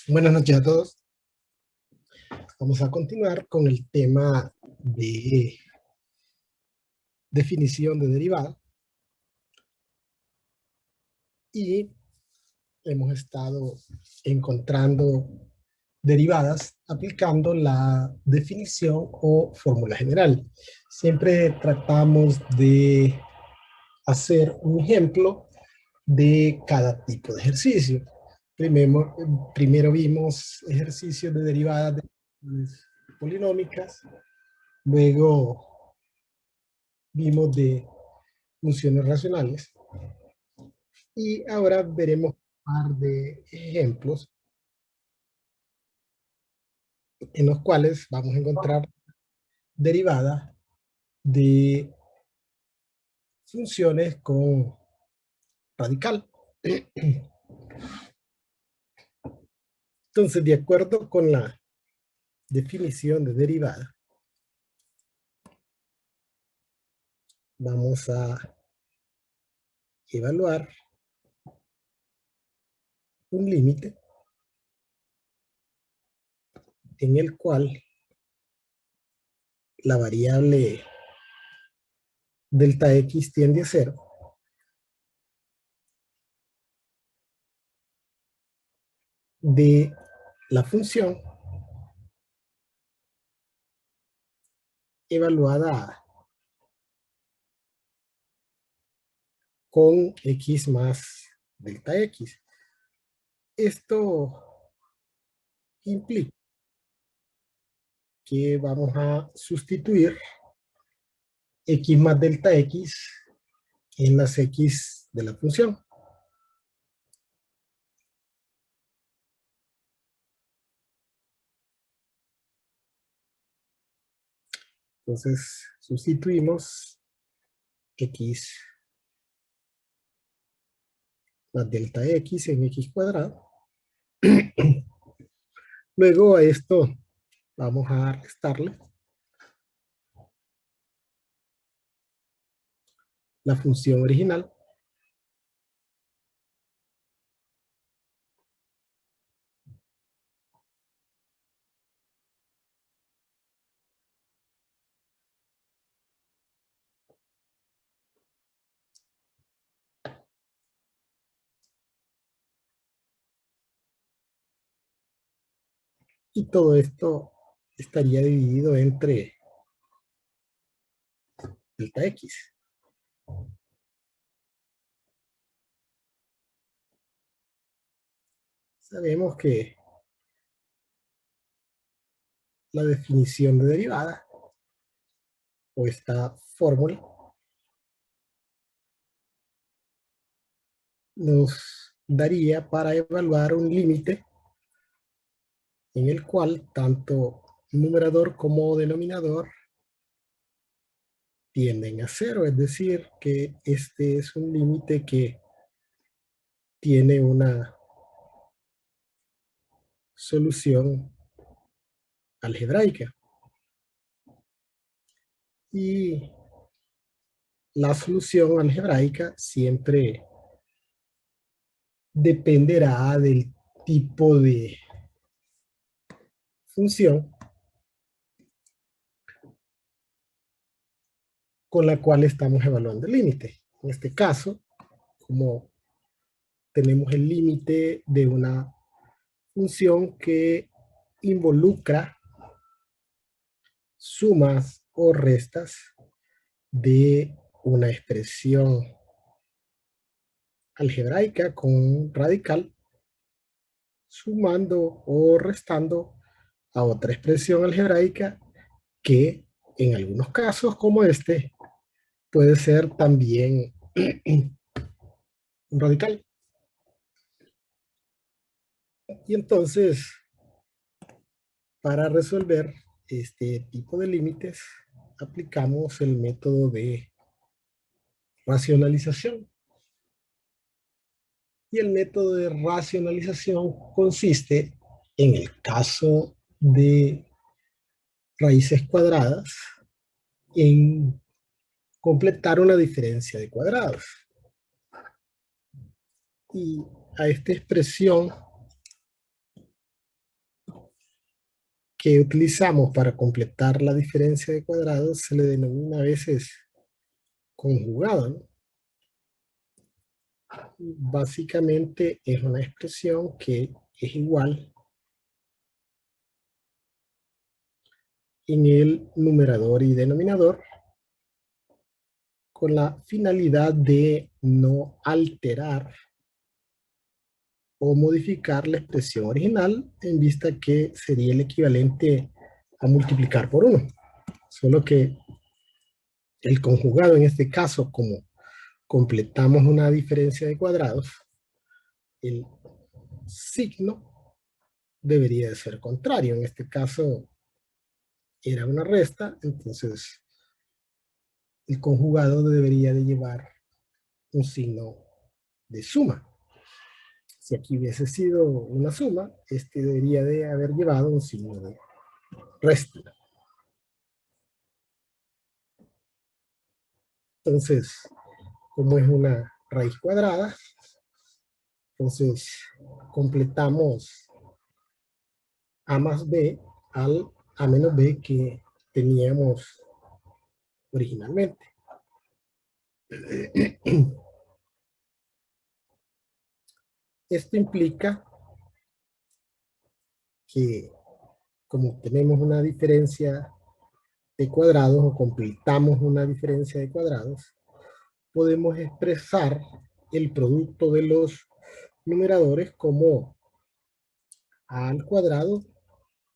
Buenas noches a todos. Vamos a continuar con el tema de definición de derivada. Y hemos estado encontrando derivadas aplicando la definición o fórmula general. Siempre tratamos de hacer un ejemplo de cada tipo de ejercicio. Primero vimos ejercicios de derivadas de polinómicas, luego vimos de funciones racionales y ahora veremos un par de ejemplos en los cuales vamos a encontrar derivadas de funciones con radical. Entonces, de acuerdo con la definición de derivada, vamos a evaluar un límite en el cual la variable delta x tiende a 0 de la función evaluada con x más delta x. Esto implica que vamos a sustituir x más delta x en las x de la función. Entonces sustituimos x más delta x en x cuadrado. Luego a esto vamos a restarle la función original. Y todo esto estaría dividido entre delta x. Sabemos que la definición de derivada o esta fórmula nos daría para evaluar un límite en el cual tanto numerador como denominador tienden a 0, es decir, que este es un límite que tiene una solución algebraica. Y la solución algebraica siempre dependerá del tipo de función con la cual estamos evaluando el límite. En este caso, como tenemos el límite de una función que involucra sumas o restas de una expresión algebraica con un radical, sumando o restando a otra expresión algebraica que en algunos casos como este puede ser también un radical. Y entonces, para resolver este tipo de límites, aplicamos el método de racionalización. Y el método de racionalización consiste, en el caso de raíces cuadradas, en completar una diferencia de cuadrados. Y a esta expresión que utilizamos para completar la diferencia de cuadrados se le denomina a veces conjugado, ¿no? Básicamente es una expresión que es igual en el numerador y denominador con la finalidad de no alterar o modificar la expresión original en vista que sería el equivalente a multiplicar por 1. Solo que el conjugado en este caso, como completamos una diferencia de cuadrados, el signo debería de ser contrario. En este caso era una resta, entonces el conjugado debería de llevar un signo de suma. Si aquí hubiese sido una suma, este debería de haber llevado un signo de resta. Entonces, como es una raíz cuadrada, entonces completamos a más b al a menos b que teníamos originalmente. Esto implica que como tenemos una diferencia de cuadrados o completamos una diferencia de cuadrados, podemos expresar el producto de los numeradores como a al cuadrado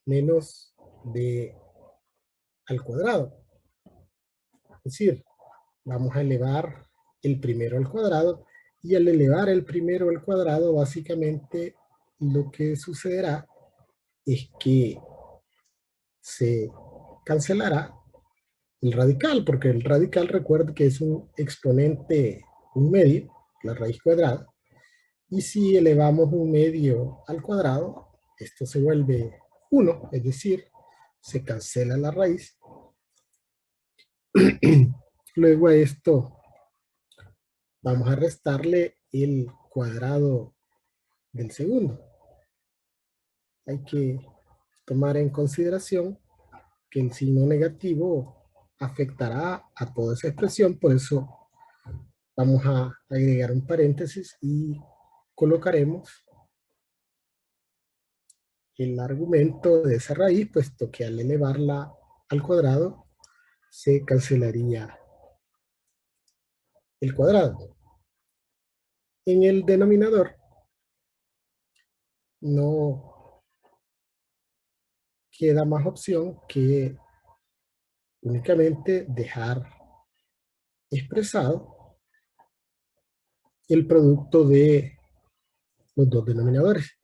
menos b al cuadrado. Es decir, vamos a elevar el primero al cuadrado y al elevar el primero al cuadrado básicamente lo que sucederá es que se cancelará el radical, porque el radical recuerda que es un exponente, un medio, la raíz cuadrada, y si elevamos un medio al cuadrado, esto se vuelve 1, es decir, se cancela la raíz. Luego a esto vamos a restarle el cuadrado del segundo. Hay que tomar en consideración que el signo negativo afectará a toda esa expresión, por eso vamos a agregar un paréntesis y colocaremos el argumento de esa raíz, puesto que al elevarla al cuadrado se cancelaría el cuadrado. En el denominador no queda más opción que únicamente dejar expresado el producto de los dos denominadores.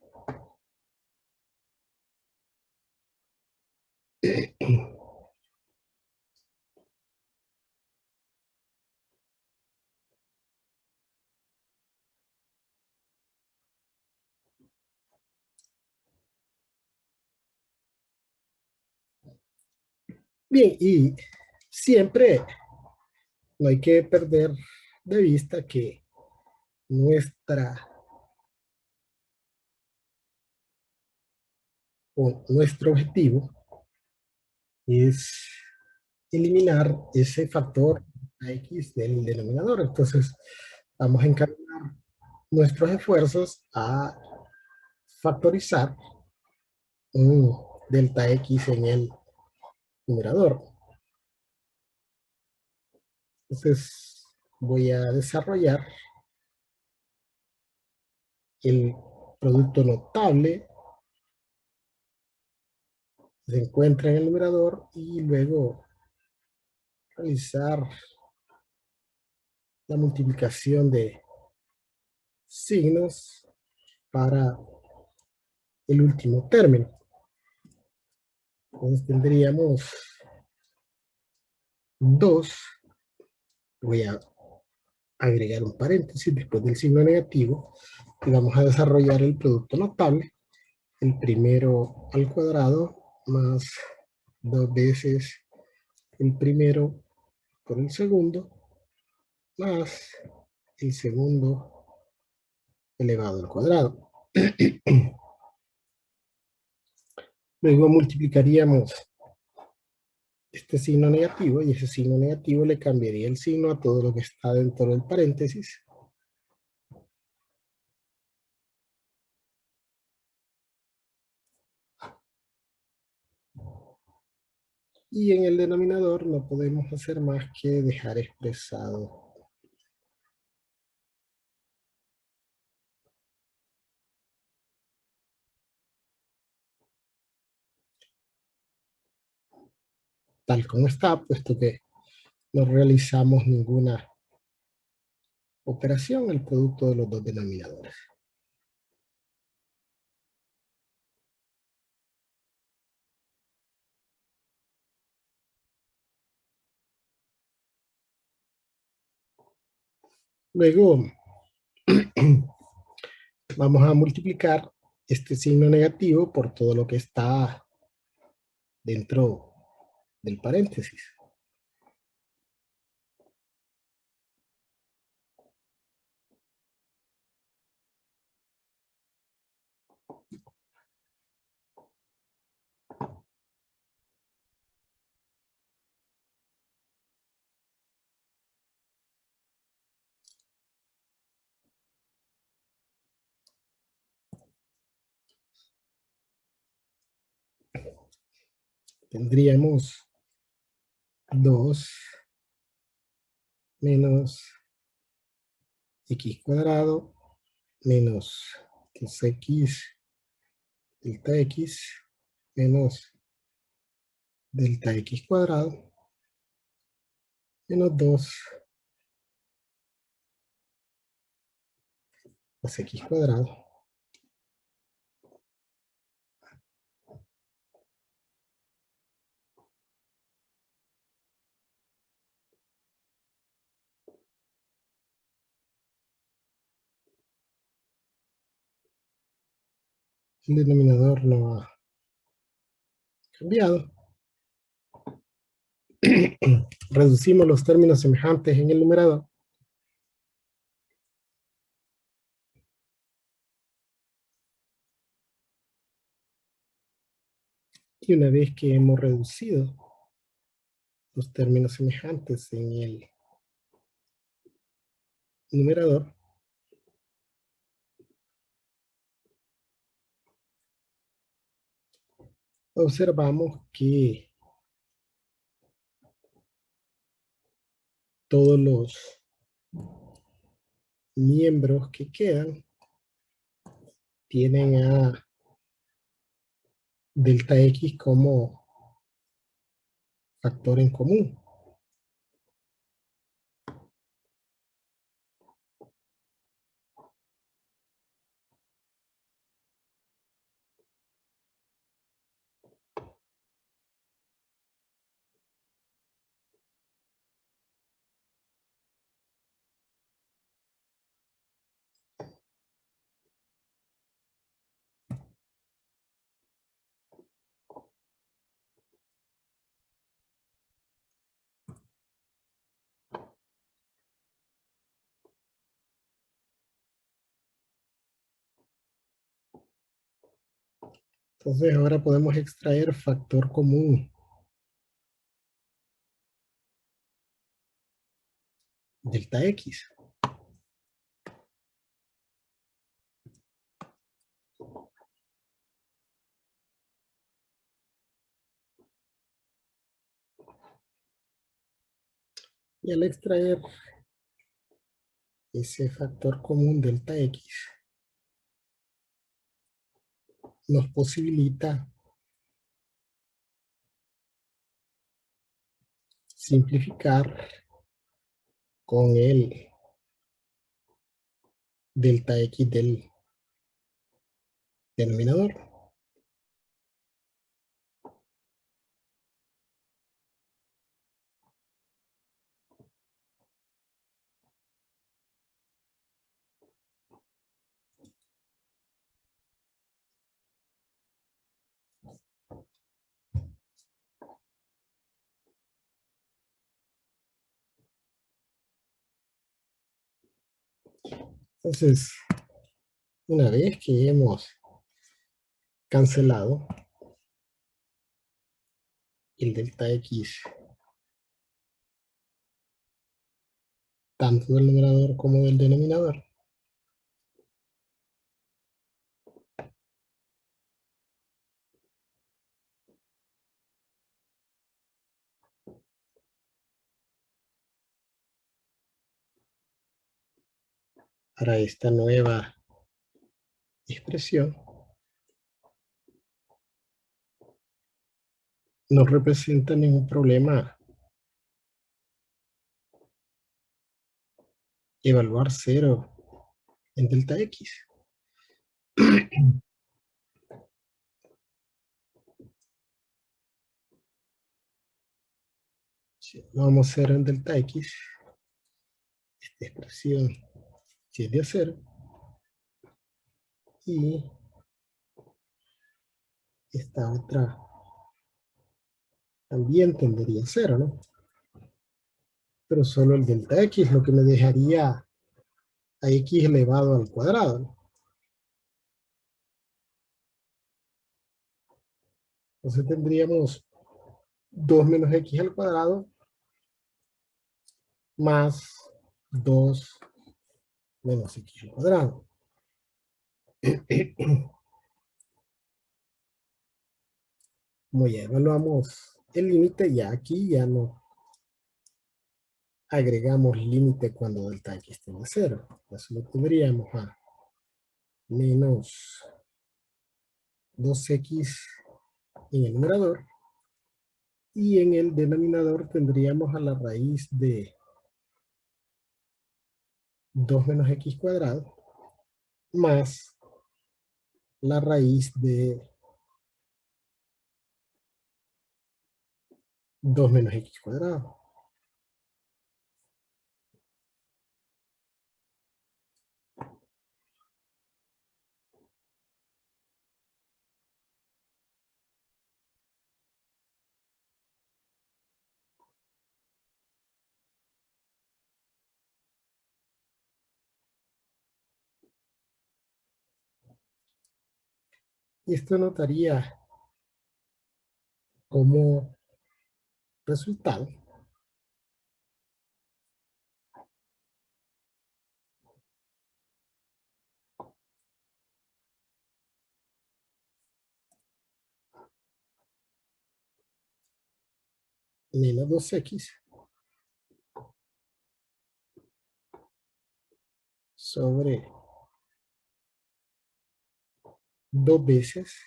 Bien, y siempre no hay que perder de vista que nuestra o nuestro objetivo es eliminar ese factor X del denominador. Entonces, vamos a encaminar nuestros esfuerzos a factorizar un delta X en el numerador. Entonces, voy a desarrollar el producto notable que se encuentra en el numerador y luego realizar la multiplicación de signos para el último término. Entonces tendríamos 2, voy a agregar un paréntesis después del signo negativo, y vamos a desarrollar el producto notable, el primero al cuadrado más 2 veces el primero por el segundo, más el segundo elevado al cuadrado. Luego multiplicaríamos este signo negativo y ese signo negativo le cambiaría el signo a todo lo que está dentro del paréntesis. Y en el denominador no podemos hacer más que dejar expresado. Tal como está, puesto que no realizamos ninguna operación, el producto de los dos denominadores. Luego vamos a multiplicar este signo negativo por todo lo que está dentro del paréntesis. Tendríamos 2 menos x cuadrado menos 2x delta x menos delta x cuadrado menos 2 más x cuadrado. El denominador no ha cambiado. Reducimos los términos semejantes en el numerador. Y una vez que hemos reducido los términos semejantes en el numerador, observamos que todos los miembros que quedan tienen a delta x como factor en común. Entonces ahora podemos extraer factor común delta x. Y al extraer ese factor común delta x, nos posibilita simplificar con el delta x del denominador. Entonces, una vez que hemos cancelado el delta X, tanto del numerador como del denominador. Para esta nueva expresión, no representa ningún problema evaluar 0 en delta X. Si vamos a 0 en delta X, esta expresión tiende a 0 y esta otra también tendería a 0, ¿no? Pero solo el delta X, lo que me dejaría a X elevado al cuadrado, ¿no? Entonces tendríamos 2 menos X al cuadrado más 2 menos X al cuadrado. Como ya evaluamos el límite, ya aquí ya no agregamos límite cuando delta X tiende a 0. Entonces lo tendríamos a menos 2X en el numerador y en el denominador tendríamos a la raíz de 2 menos X cuadrado más la raíz de 2 menos X cuadrado. Y esto notaría como resultado menos 2X sobre 2 veces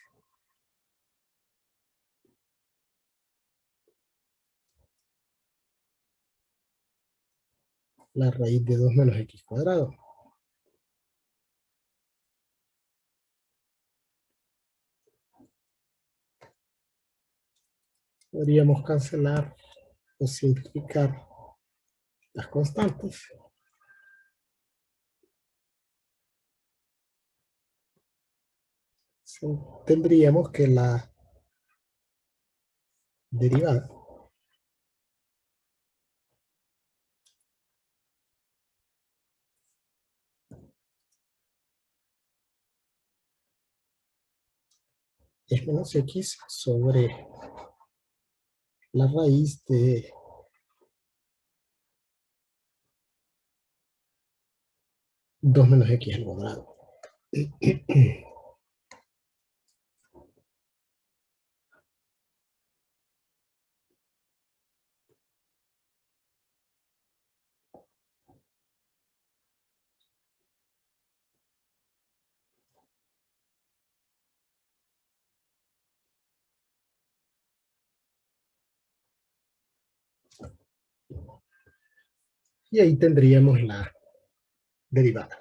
la raíz de 2 menos X cuadrado. Podríamos cancelar o simplificar las constantes. Tendríamos que la derivada es menos X sobre la raíz de 2 menos X al cuadrado. Y ahí tendríamos la derivada.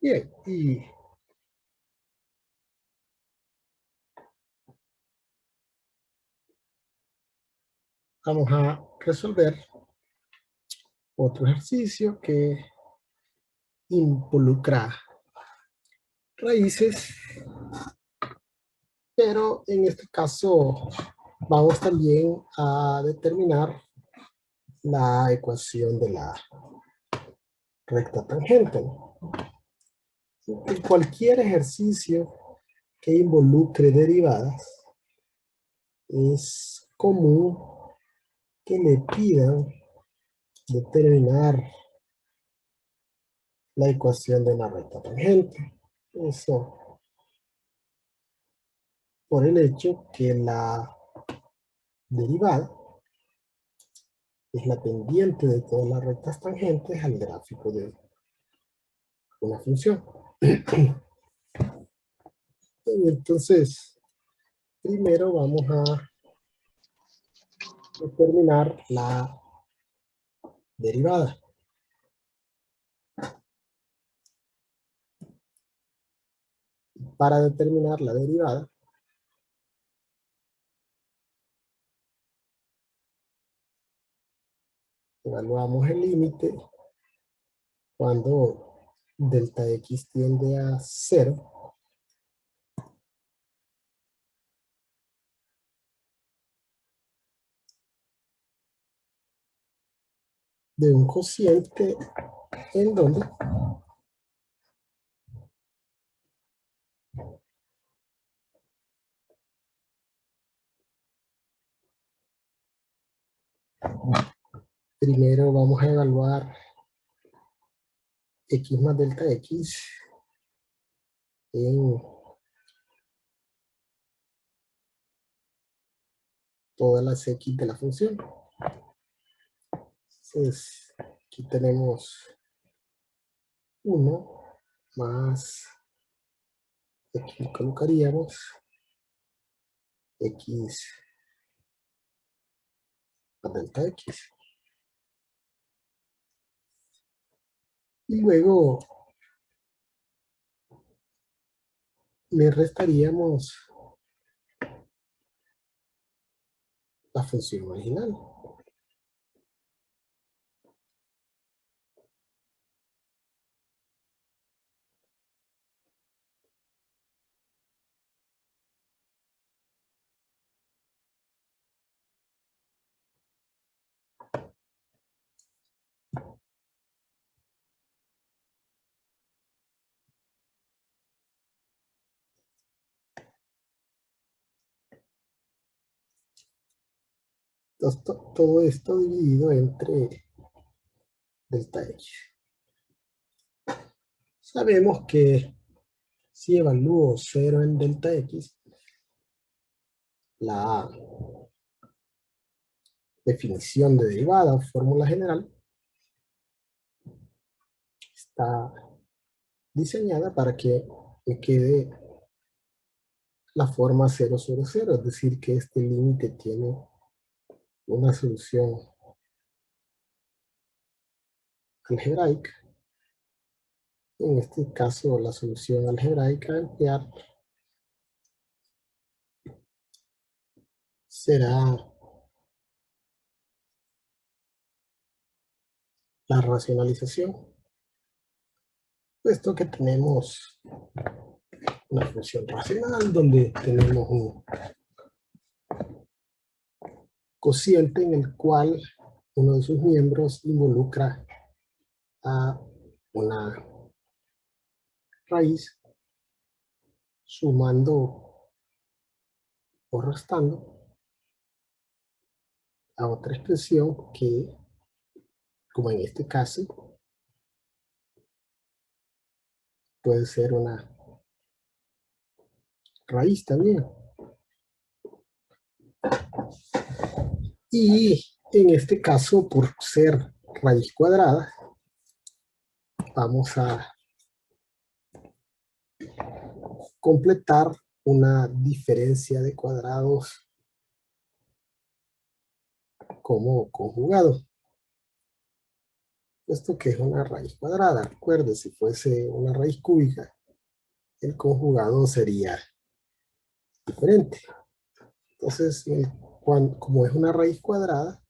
Bien, y vamos a resolver otro ejercicio que involucra raíces, pero en este caso vamos también a determinar la ecuación de la recta tangente. En cualquier ejercicio que involucre derivadas, es común que le pidan determinar la ecuación de una recta tangente. Eso por el hecho que la derivada es la pendiente de todas las rectas tangentes al gráfico de una función. Entonces, primero vamos a determinar la derivada. Para determinar la derivada, evaluamos el límite cuando delta x tiende a 0 de un cociente en donde primero vamos a evaluar x más delta x en todas las x de la función. Entonces, aquí tenemos 1 más, aquí colocaríamos x más delta x. Y luego le restaríamos la función original. Entonces, todo esto dividido entre delta x. Sabemos que si evalúo 0 en delta x, la definición de derivada o fórmula general está diseñada para que me quede la forma 0, 0, 0, es decir, que este límite tiene una solución algebraica. En este caso, la solución algebraica a emplear será la racionalización, puesto que tenemos una función racional donde tenemos un cociente en el cual uno de sus miembros involucra a una raíz sumando o restando a otra expresión que, como en este caso, puede ser una raíz también. Y en este caso, por ser raíz cuadrada, vamos a completar una diferencia de cuadrados como conjugado. Esto que es una raíz cuadrada, recuerde, si fuese una raíz cúbica, el conjugado sería diferente. Entonces, como es una raíz cuadrada,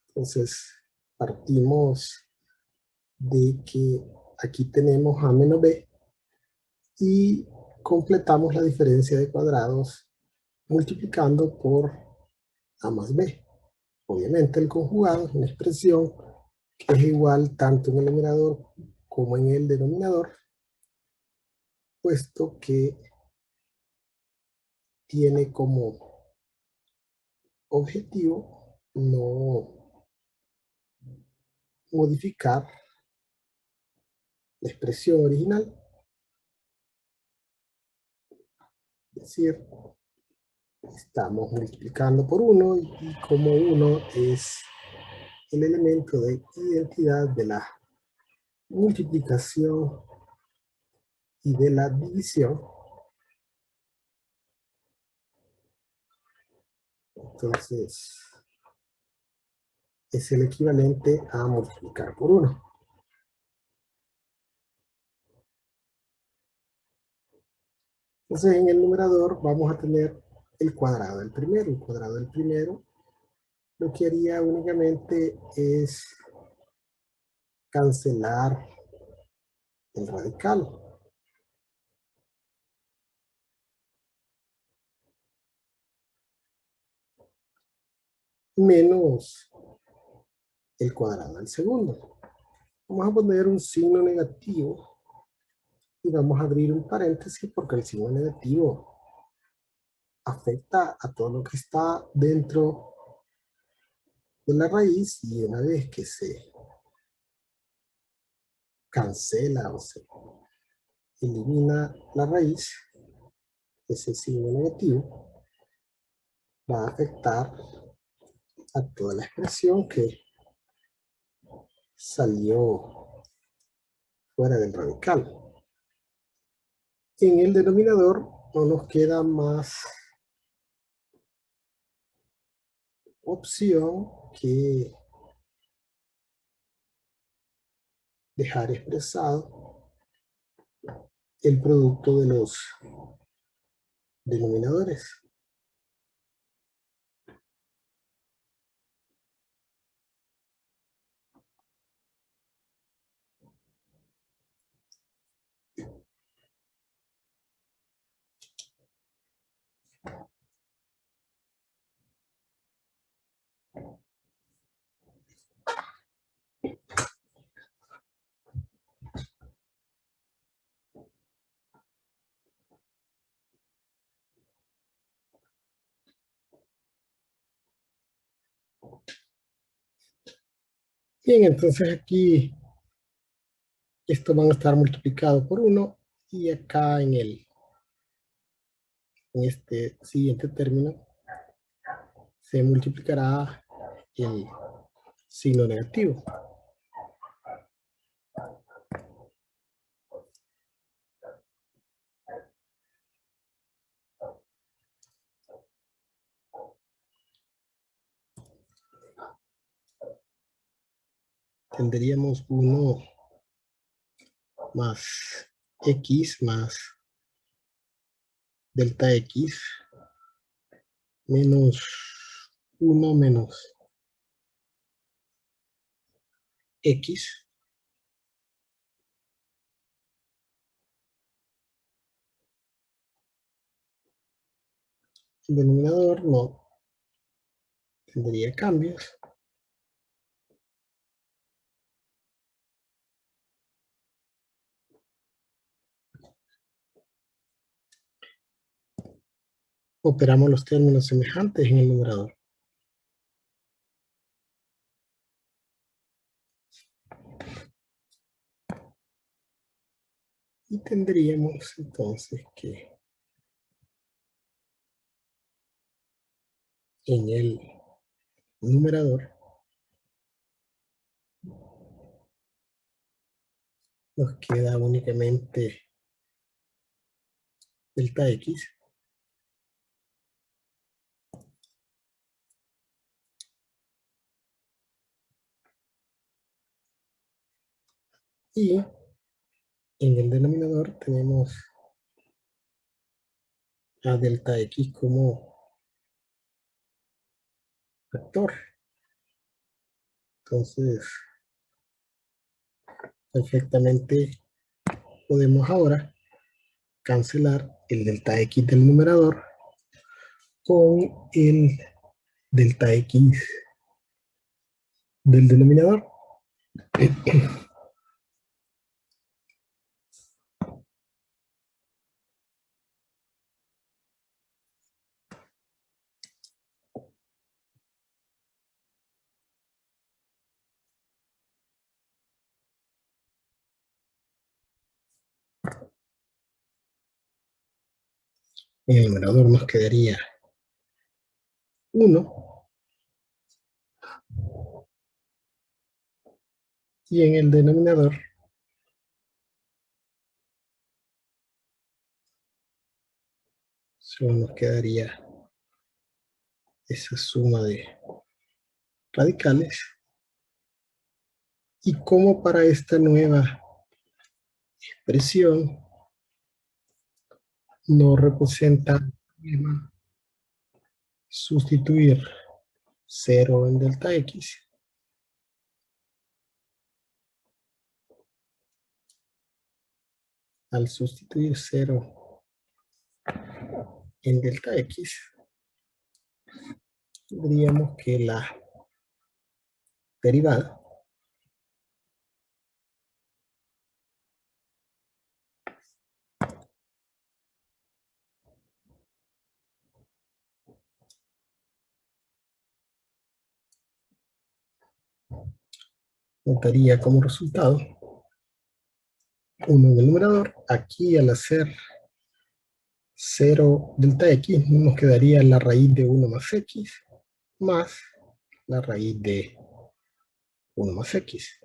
entonces partimos de que aquí tenemos a menos b y completamos la diferencia de cuadrados multiplicando por a más b. Obviamente el conjugado es una expresión que es igual tanto en el numerador como en el denominador, puesto que tiene como objetivo no modificar la expresión original, es decir, estamos multiplicando por 1 y como 1 es el elemento de identidad de la multiplicación y de la división, entonces es el equivalente a multiplicar por 1. Entonces en el numerador vamos a tener el cuadrado del primero. El cuadrado del primero lo que haría únicamente es cancelar el radical. Menos el cuadrado del segundo. Vamos a poner un signo negativo y vamos a abrir un paréntesis porque el signo negativo afecta a todo lo que está dentro de la raíz y una vez que se cancela o se elimina la raíz, ese signo negativo va a afectar a toda la expresión que salió fuera del radical. En el denominador no nos queda más opción que dejar expresado el producto de los denominadores. Bien, entonces aquí esto van a estar multiplicado por 1 y acá en este siguiente término se multiplicará el signo negativo. Tendríamos 1 más x más delta x menos 1 menos x el denominador no tendría cambios. Operamos los términos semejantes en el numerador. Y tendríamos entonces que en el numerador nos queda únicamente delta x y en el denominador tenemos a delta x como factor. Entonces, perfectamente podemos ahora cancelar el delta x del numerador con el delta x del denominador. En el numerador nos quedaría 1 y en el denominador solo nos quedaría esa suma de radicales. Y como para esta nueva expresión no representa sustituir 0 en delta x, al sustituir 0 en delta x, tendríamos que la derivada nos daría como resultado 1 en el numerador. Aquí al hacer 0 delta x nos quedaría la raíz de 1 más x más la raíz de 1 más x.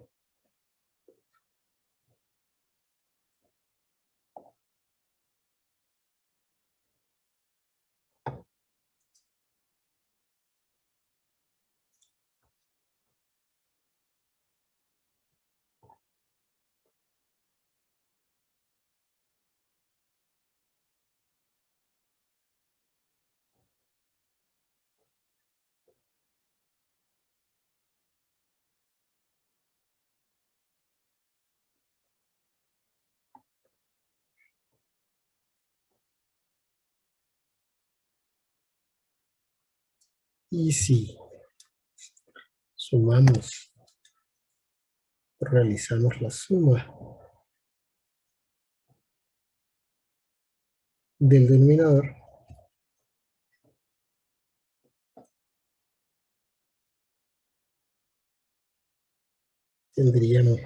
Y si sumamos, realizamos la suma del denominador, tendríamos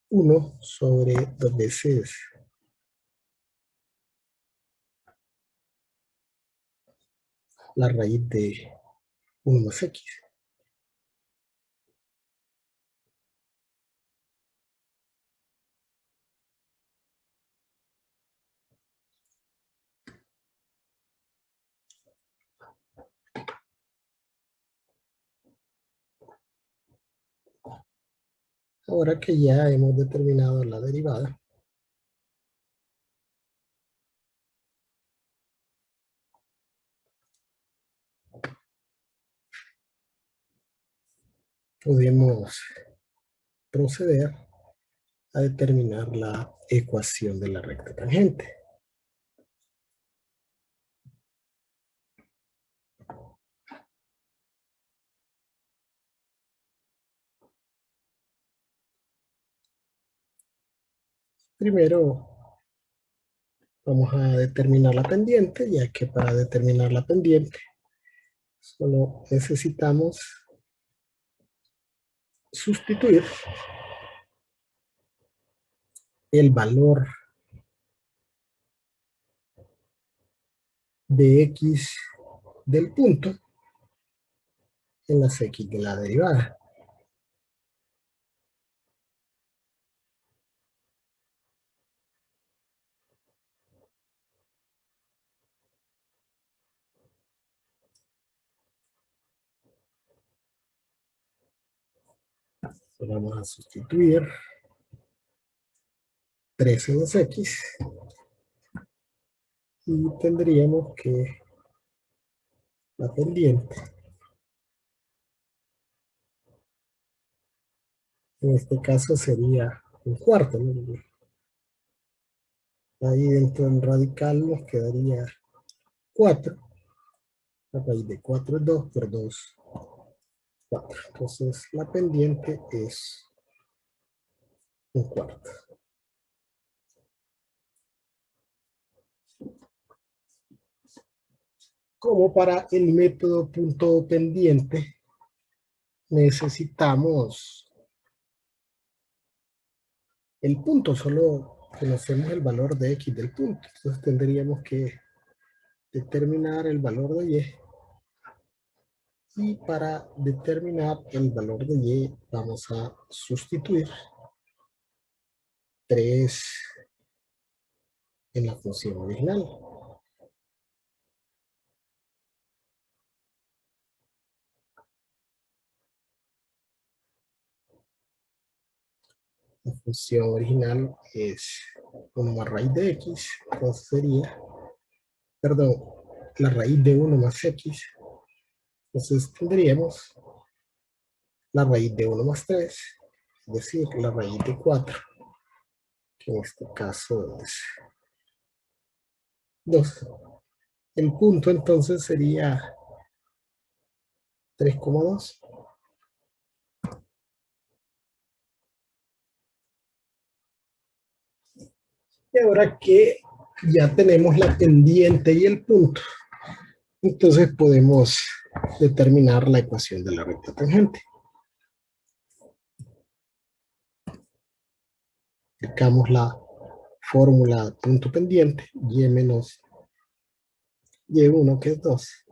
1 sobre 2 veces la raíz de 1 más x. Ahora que ya hemos determinado la derivada, podemos proceder a determinar la ecuación de la recta tangente. Primero vamos a determinar la pendiente, ya que para determinar la pendiente solo necesitamos sustituir el valor de x del punto en las x de la derivada. Vamos a sustituir 3 en las x y tendríamos que la pendiente, en este caso sería un cuarto, ¿no? Ahí dentro del radical nos quedaría 4. La raíz de 4 es 2 por 2, 4. Entonces la pendiente es un cuarto. Como para el método punto pendiente, necesitamos el punto, solo conocemos el valor de x del punto. Entonces tendríamos que determinar el valor de y. Y para determinar el valor de y, vamos a sustituir 3 en la función original. La función original es 1 más raíz de x, entonces sería, perdón, la raíz de 1 más x, entonces tendríamos la raíz de 1 más 3, es decir, la raíz de 4, que en este caso es 2. El punto entonces sería 3,2. Y ahora que ya tenemos la pendiente y el punto, entonces podemos determinar la ecuación de la recta tangente. Aplicamos la fórmula punto pendiente, y menos y1, que es 2,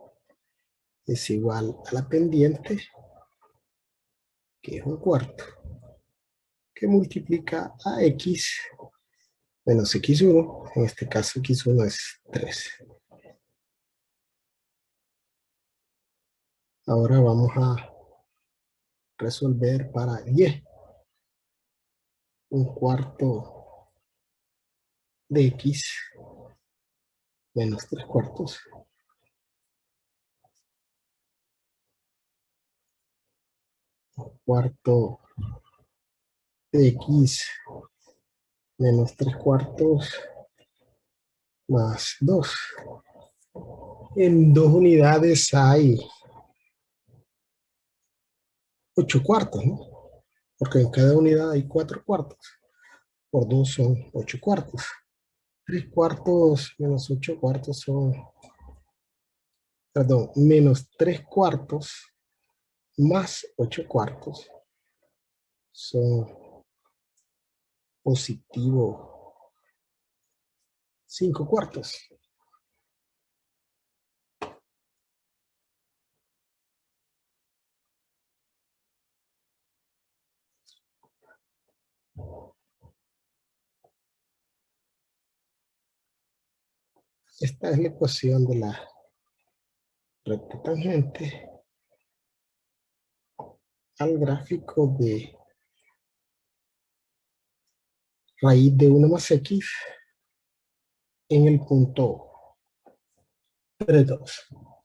es igual a la pendiente, que es un cuarto, que multiplica a x menos x1, en este caso x1 es 3. Ahora vamos a resolver para y. Un cuarto de x menos 3 cuartos. Un cuarto de x menos 3 cuartos más 2. En 2 unidades hay 8 cuartos, ¿no? Porque en cada unidad hay 4 cuartos. Por 2 son 8 cuartos. 3 cuartos menos 8 cuartos son, perdón, menos 3 cuartos más 8 cuartos son positivo 5 cuartos. Esta es la ecuación de la recta tangente al gráfico de raíz de 1 más x en el punto 3,2.